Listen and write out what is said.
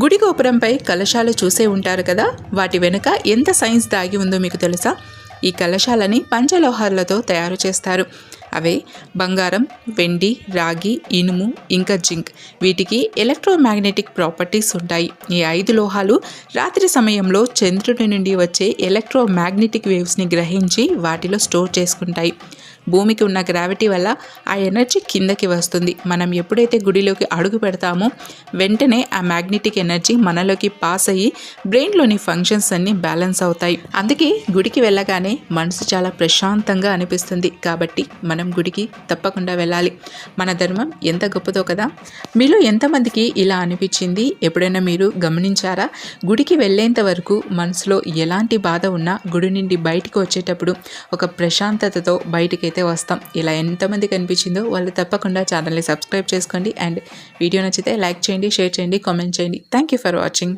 గుడి గోపురంపై కలశాలు చూసే ఉంటారు కదా, వాటి వెనుక ఎంత సైన్స్ దాగి ఉందో మీకు తెలుసా? ఈ కలశాలని పంచలోహాలతో తయారు చేస్తారు. అవే బంగారం, వెండి, రాగి, ఇనుము, ఇంకా జింక్. వీటికి ఎలక్ట్రోమాగ్నెటిక్ ప్రాపర్టీస్ ఉంటాయి. ఈ 5 లోహాలు రాత్రి సమయంలో చంద్రుడి నుండి వచ్చే ఎలక్ట్రోమాగ్నెటిక్ వేవ్స్ని గ్రహించి వాటిలో స్టోర్ చేసుకుంటాయి. భూమికి ఉన్న గ్రావిటీ వల్ల ఆ ఎనర్జీ కిందకి వస్తుంది. మనం ఎప్పుడైతే గుడిలోకి అడుగు పెడతామో వెంటనే ఆ మ్యాగ్నెటిక్ ఎనర్జీ మనలోకి పాస్ అయ్యి బ్రెయిన్లోని ఫంక్షన్స్ అన్నీ బ్యాలెన్స్ అవుతాయి. అందుకే గుడికి వెళ్ళగానే మనసు చాలా ప్రశాంతంగా అనిపిస్తుంది. కాబట్టి మనం గుడికి తప్పకుండా వెళ్ళాలి. మన ధర్మం ఎంత గొప్పదో కదా. మీలో ఎంతమందికి ఇలా అనిపించింది? ఎప్పుడైనా మీరు గమనించారా? గుడికి వెళ్ళేంత వరకు మనసులో ఎలాంటి బాధ ఉన్నా గుడి నుండి బయటికి వచ్చేటప్పుడు ఒక ప్రశాంతతతో బయటికైతే వస్తాం. ఇలా ఎంతమందికి అనిపించిందో వాళ్ళు తప్పకుండా ఛానల్ని సబ్స్క్రైబ్ చేసుకోండి. అండ్ వీడియో నచ్చితే లైక్ చేయండి, షేర్ చేయండి, కామెంట్ చేయండి. Thank you for watching.